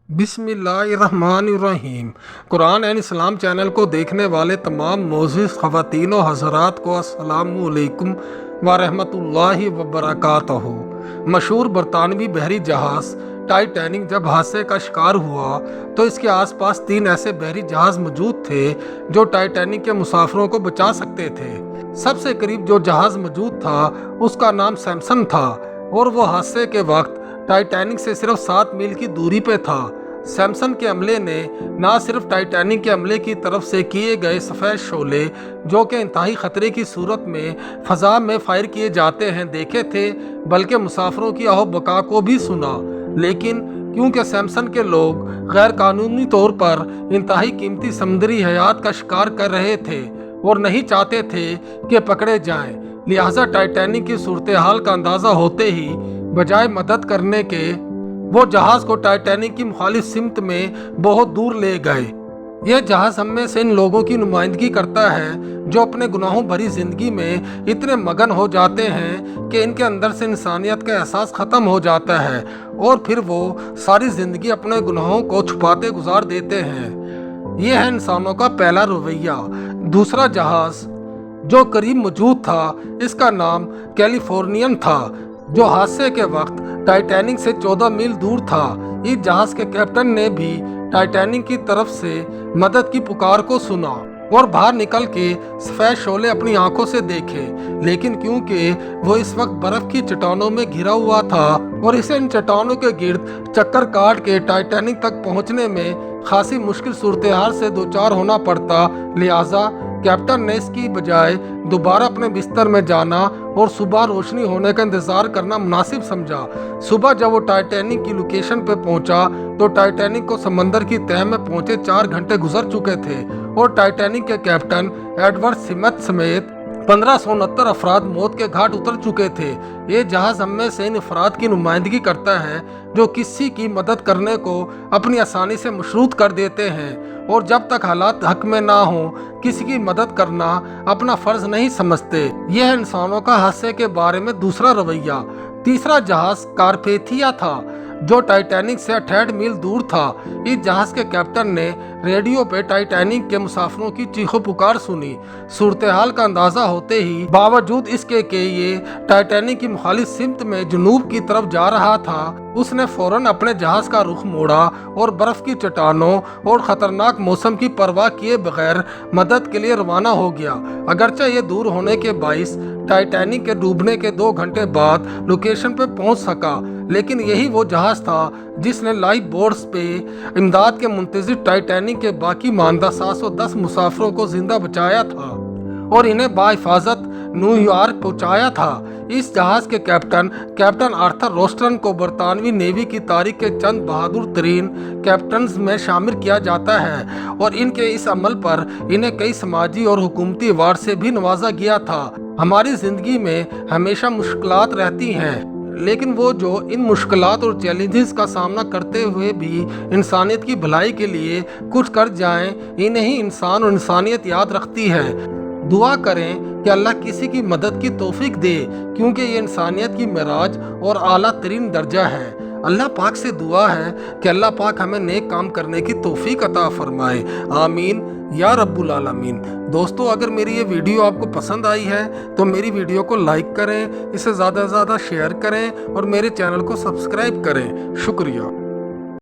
बिस्मिल्लाहिर्रहमानिर्रहीम। Quran and Islam channel को देखने वाले तमाम मोअज़्ज़िज़ ख़वातीन व हज़रात को अस्सलामु अलैकुम व रहमतुल्लाहि व बरकातहू। मशहूर बरतानवी बहरी जहाज़ टाइटैनिक जब हादसे का शिकार हुआ तो इसके आसपास 3 ऐसे बहरी जहाज़ मौजूद थे जो टाइटैनिक के मुसाफिरों को बचा सकते थे। सबसे करीब जो जहाज़ मौजूद था उसका नाम सैमसन था और वो हादसे के वक्त टाइटैनिक से सिर्फ 7 मील की दूरी पे था। सैमसन के अमले ने न सिर्फ टाइटैनिक के अमले की तरफ से किए गए सफ़ेद शोले जो कि इंतहाई ख़तरे की सूरत में फ़ज़ा में फायर किए जाते हैं देखे थे, बल्कि मुसाफिरों की आहो बका को भी सुना। लेकिन क्योंकि सैमसन के लोग गैर कानूनी तौर पर इंतहाई कीमती समुद्री हयात का शिकार कर रहे थे और नहीं चाहते थे कि पकड़े जाएं, लिहाजा टाइटैनिक की सूरत हाल का अंदाज़ा होते ही बजाय मदद करने के वो जहाज़ को टाइटैनिक की मुखालिफ सिमत में बहुत दूर ले गए। यह जहाज़ हम में से इन लोगों की नुमाइंदगी करता है जो अपने गुनाहों भरी ज़िंदगी में इतने मगन हो जाते हैं कि इनके अंदर से इंसानियत का एहसास ख़त्म हो जाता है और फिर वो सारी ज़िंदगी अपने गुनाहों को छुपाते गुजार देते हैं। यह है इंसानों का पहला रवैया। दूसरा जहाज़ जो करीब मौजूद था इसका नाम कैलिफोर्नियन था, जो हादसे के वक्त टाइटैनिक से 14 मील दूर था। इस जहाज़ के कैप्टन ने भी टाइटैनिक की तरफ से मदद की पुकार को सुना और बाहर निकल के सफ़ेद शोले अपनी आंखों से देखे, लेकिन क्योंकि वो इस वक्त बर्फ़ की चट्टानों में घिरा हुआ था और इसे इन चट्टानों के गिर्द चक्कर काट के टाइटैनिक तक पहुंचने में खासी मुश्किल सूरत हाल से दो चार होना पड़ता, लिहाजा कैप्टन ने इसकी बजाय दोबारा अपने बिस्तर में जाना और सुबह रोशनी होने का इंतजार करना मुनासिब समझा। सुबह जब वो टाइटैनिक की लोकेशन पे पहुंचा तो टाइटैनिक को समंदर की तह में पहुंचे 4 घंटे गुजर चुके थे और टाइटैनिक के कैप्टन एडवर्ड स्मिथ समेत 1569 अफराद मौत के घाट उतर चुके थे। ये जहाज़ हम में से इन अफराद की नुमाइंदगी करता है जो किसी की मदद करने को अपनी आसानी से मशरूत कर देते हैं और जब तक हालात हक में ना हो किसी की मदद करना अपना फ़र्ज नहीं समझते। यह है इंसानों का हादसे के बारे में दूसरा रवैया। तीसरा जहाज़ कारपेथिया था जो टाइटैनिक से 68 मील दूर था। इस जहाज़ के कैप्टन ने रेडियो पे टाइटैनिक के मुसाफिरों की चीखों पुकार सुनी। सूरत हाल का अंदाज़ा होते ही बावजूद इसके कि ये टाइटैनिक की मुखालिफ सिमत में जुनूब की तरफ जा रहा था, उसने फौरन अपने जहाज़ का रुख मोड़ा और बर्फ़ की चट्टानों और ख़तरनाक मौसम की परवाह किए बगैर मदद के लिए रवाना हो गया। अगरचे ये दूर होने के बाइस टाइटैनिक के डूबने के 2 घंटे बाद लोकेशन पे पहुंच सका, लेकिन यही वो जहाज़ था जिसने लाइफ बोट्स पे इमदाद के मुंतज़िर टाइटैनिक के बाकी मानदा 710 मुसाफिरों को जिंदा बचाया था और इन्हें बाहिफाजत न्यूयॉर्क पहुंचाया था। इस जहाज़ के कैप्टन आर्थर रोस्टन को बरतानवी नेवी की तारीख के चंद बहादुर तरीन कैप्टन्स में शामिल किया जाता है और इनके इस अमल पर इन्हें कई समाजी और हुकूमती अवार्ड से भी नवाजा गया था। हमारी ज़िंदगी में हमेशा मुश्किलात रहती हैं, लेकिन वो जो इन मुश्किलात और चैलेंजेस का सामना करते हुए भी इंसानियत की भलाई के लिए कुछ कर जाएं, इन्हें ही इंसान और इंसानियत याद रखती है। दुआ करें कि अल्लाह किसी की मदद की तौफीक दे, क्योंकि ये इंसानियत की मेराज और आला तरीन दर्जा है। अल्लाह पाक से दुआ है कि अल्लाह पाक हमें नेक काम करने की तौफीक अता फरमाए। आमीन या रब्बुल आलमीन। दोस्तों, अगर मेरी ये वीडियो आपको पसंद आई है तो मेरी वीडियो को लाइक करें, इसे ज़्यादा से ज़्यादा शेयर करें और मेरे चैनल को सब्सक्राइब करें। शुक्रिया।